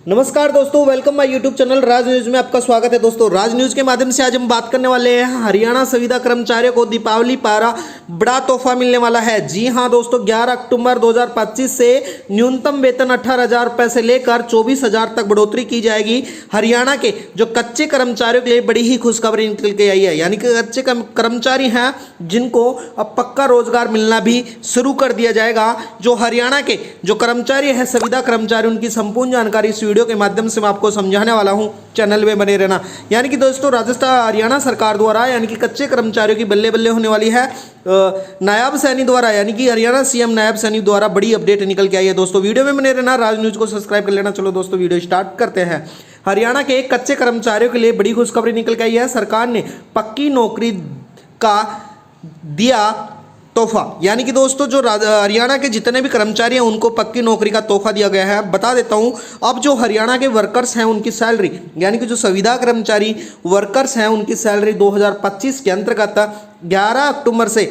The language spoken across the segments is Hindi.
नमस्कार दोस्तों, welcome my YouTube channel Raj news में आपका स्वागत है। दोस्तों, राज न्यूज के माध्यम से आज हम बात करने वाले हैं हरियाणा संविदा कर्मचारियों को दीपावली पर बड़ा तोहफा मिलने वाला है। जी हां दोस्तों, 11 अक्टूबर 2025 से न्यूनतम वेतन 18,000 रुपए से लेकर 24,000 तक बढ़ोतरी की जाएगी। हरियाणा के जो कच्चे कर्मचारियों के लिए बड़ी ही खुशखबरी निकल के आई है, यानी कि कच्चे कर्मचारी हैं जिनको अब पक्का रोजगार मिलना भी शुरू कर दिया जाएगा। जो हरियाणा के जो कर्मचारी है संविदा कर्मचारी, उनकी संपूर्ण जानकारी इस वीडियो के माध्यम से मैं आपको समझाने वाला हूं। चैनल में बने रहना। यानी कि दोस्तों, राजस्थान हरियाणा सरकार द्वारा यानी कि कच्चे कर्मचारियों की बल्ले बल्ले होने वाली है। नायब सैनी द्वारा यानी कि हरियाणा सीएम नायब सैनी द्वारा बड़ी अपडेट निकल के आई है। दोस्तों, वीडियो में बने रहना, राज न्यूज को सब्सक्राइब कर लेना। चलो दोस्तों, वीडियो स्टार्ट करते हैं। हरियाणा के कच्चे कर्मचारियों के लिए बड़ी खुशखबरी निकल के आई है। सरकार ने पक्की नौकरी का दिया तोहफा, यानी कि दोस्तों जो हरियाणा के जितने भी कर्मचारी हैं उनको पक्की नौकरी का तोहफा दिया गया है। बता देता हूं, अब जो हरियाणा के वर्कर्स हैं उनकी सैलरी यानी कि जो संविदा कर्मचारी वर्कर्स हैं उनकी सैलरी 2025 के अंतर्गत 11 अक्टूबर से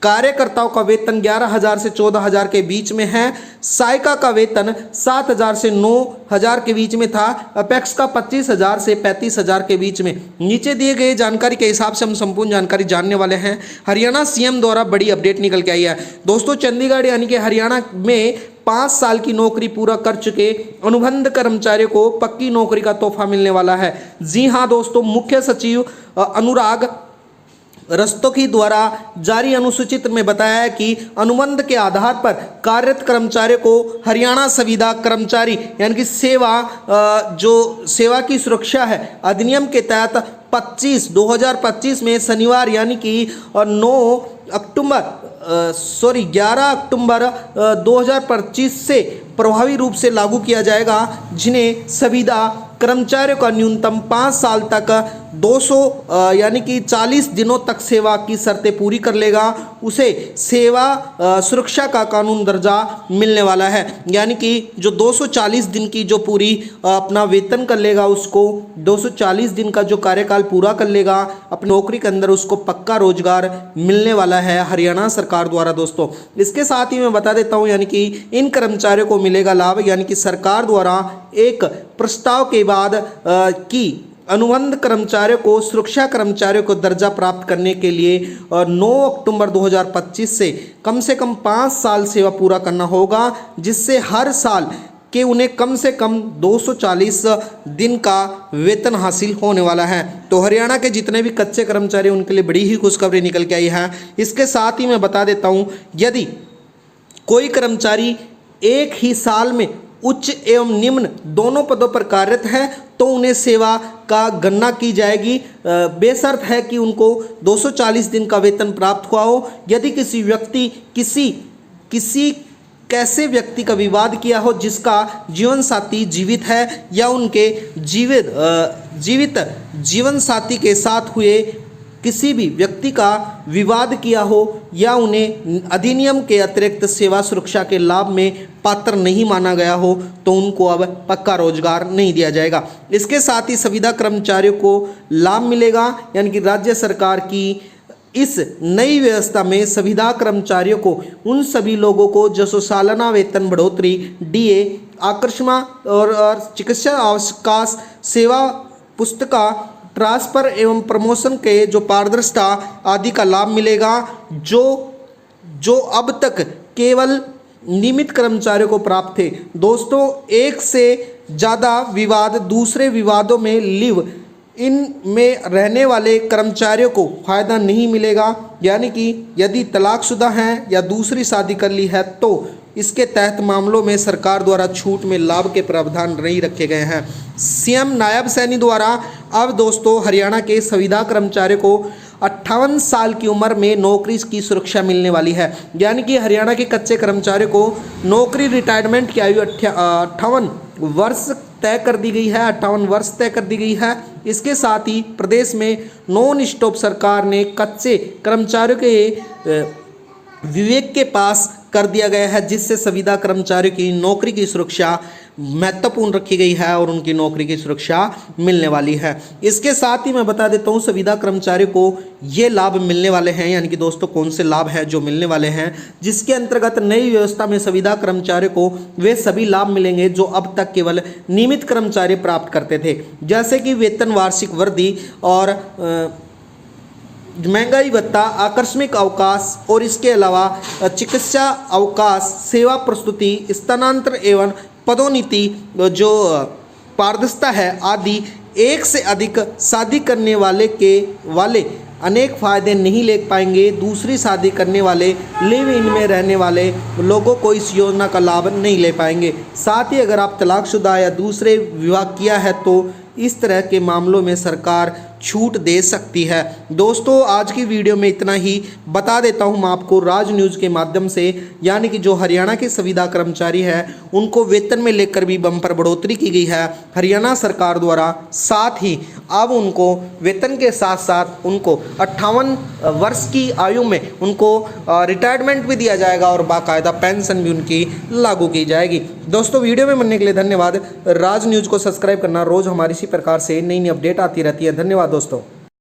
कार्यकर्ताओं का वेतन 11,000 से 14,000 के बीच में है। सहायिका का वेतन 7,000 से 9,000 के बीच में था। अपेक्स का 25,000 से 35,000 के बीच में। नीचे दिए गए जानकारी के हिसाब से हम संपूर्ण जानकारी जानने वाले हैं। हरियाणा सीएम द्वारा बड़ी अपडेट निकल के आई है। दोस्तों, चंडीगढ़ यानी कि हरियाणा में 5 साल की नौकरी पूरा कर चुके अनुबंध कर्मचारियों को पक्की नौकरी का तोहफा मिलने वाला है। जी हां दोस्तों, मुख्य सचिव अनुराग रस्तोगी द्वारा जारी अनुसूचित में बताया है कि अनुबंध के आधार पर कार्यरत कर्मचारियों को हरियाणा संविदा कर्मचारी यानी कि जो सेवा की सुरक्षा है अधिनियम के तहत 2025 में शनिवार यानी कि 11 अक्टूबर 2025 से प्रभावी रूप से लागू किया जाएगा, जिन्हें संविदा कर्मचारियों का न्यूनतम 5 साल तक 200 यानी कि 40 दिनों तक सेवा की शर्तें पूरी कर लेगा, उसे सेवा सुरक्षा का कानून दर्जा मिलने वाला है। यानी कि जो 240 दिन की जो पूरी अपना वेतन कर लेगा, उसको 240 दिन का जो कार्यकाल पूरा कर लेगा अपनी नौकरी के अंदर, उसको पक्का रोजगार मिलने वाला है हरियाणा सरकार द्वारा। दोस्तों, इसके साथ ही मैं बता देता हूं, यानी कि इन कर्मचारियों को मिलेगा लाभ, यानी कि सरकार द्वारा एक प्रस्ताव के बाद की अनुबंध कर्मचारियों को सुरक्षा कर्मचारियों को दर्जा प्राप्त करने के लिए 9 अक्टूबर 2025 से कम 5 साल सेवा पूरा करना होगा, जिससे हर साल के उन्हें कम से कम 240 दिन का वेतन हासिल होने वाला है। तो हरियाणा के जितने भी कच्चे कर्मचारी उनके लिए बड़ी ही खुशखबरी निकल के आई है। इसके साथ ही मैं बता देता हूँ, यदि कोई कर्मचारी एक ही साल में उच्च एवं निम्न दोनों पदों पर कार्यरत है तो उन्हें सेवा का गणना की जाएगी, बेशर्त है कि उनको 240 दिन का वेतन प्राप्त हुआ हो। यदि किसी व्यक्ति किसी कैसे व्यक्ति का विवाद किया हो जिसका जीवन साथी जीवित है या उनके जीवित जीवन साथी के साथ हुए किसी भी व्यक्ति का विवाद किया हो या उन्हें अधिनियम के अतिरिक्त सेवा सुरक्षा के लाभ में पात्र नहीं माना गया हो तो उनको अब पक्का रोजगार नहीं दिया जाएगा। इसके साथ ही संविदा कर्मचारियों को लाभ मिलेगा, यानी कि राज्य सरकार की इस नई व्यवस्था में संविदा कर्मचारियों को उन सभी लोगों को जो सालाना वेतन बढ़ोतरी, डीए, आकस्मिक और चिकित्सा अवकाश, सेवा पुस्तिका, ट्रांसफर एवं प्रमोशन के जो पारदर्शिता आदि का लाभ मिलेगा, जो अब तक केवल नियमित कर्मचारियों को प्राप्त थे। दोस्तों, एक से ज़्यादा विवाद, दूसरे विवादों में लिव इन में रहने वाले कर्मचारियों को फायदा नहीं मिलेगा, यानी कि यदि तलाकशुदा हैं या दूसरी शादी कर ली है तो इसके तहत मामलों में सरकार द्वारा छूट में लाभ के प्रावधान नहीं रखे गए हैं। सीएम नायब सैनी द्वारा अब दोस्तों हरियाणा के संविदा कर्मचारियों को 58 साल की उम्र में नौकरी की सुरक्षा मिलने वाली है। यानी कि हरियाणा के कच्चे कर्मचारियों को नौकरी रिटायरमेंट की आयु 58 वर्ष तय कर दी गई है, 58 वर्ष तय कर दी गई है। इसके साथ ही प्रदेश में नॉन स्टॉप सरकार ने कच्चे कर्मचारियों के विवेक के पास कर दिया गया है, जिससे संविदा कर्मचारियों की नौकरी की सुरक्षा महत्वपूर्ण रखी गई है और उनकी नौकरी की सुरक्षा मिलने वाली है। इसके साथ ही मैं बता देता हूँ संविदा कर्मचारियों को ये लाभ मिलने वाले हैं, यानी कि दोस्तों कौन से लाभ हैं जो मिलने वाले हैं, जिसके अंतर्गत नई व्यवस्था में संविदा कर्मचारियों को वे सभी लाभ मिलेंगे जो अब तक केवल नियमित कर्मचारी प्राप्त करते थे, जैसे कि वेतन, वार्षिक वृद्धि और महंगाई भत्ता, आकस्मिक अवकाश और इसके अलावा चिकित्सा अवकाश, सेवा प्रस्तुति, स्थानांतरण एवं पदोन्नति, जो पारदर्शिता है आदि। एक से अधिक शादी करने वाले अनेक फायदे नहीं ले पाएंगे। दूसरी शादी करने वाले, लिव इन में रहने वाले लोगों को इस योजना का लाभ नहीं ले पाएंगे। साथ ही अगर आप तलाकशुदा या दूसरे विवाह किया है तो इस तरह के मामलों में सरकार छूट दे सकती है। दोस्तों आज की वीडियो में इतना ही। बता देता हूं मैं आपको राज न्यूज़ के माध्यम से, यानी कि जो हरियाणा के संविदा कर्मचारी हैं उनको वेतन में लेकर भी बम्पर बढ़ोतरी की गई है हरियाणा सरकार द्वारा। साथ ही अब उनको वेतन के साथ साथ उनको 58 वर्ष की आयु में उनको रिटायरमेंट भी दिया जाएगा और बाकायदा पेंशन भी उनकी लागू की जाएगी। दोस्तों वीडियो में बनने के लिए धन्यवाद। राज न्यूज़ को सब्सक्राइब करना, रोज़ हमारी इसी प्रकार से नई नई अपडेट आती रहती है। धन्यवाद दोस्तों।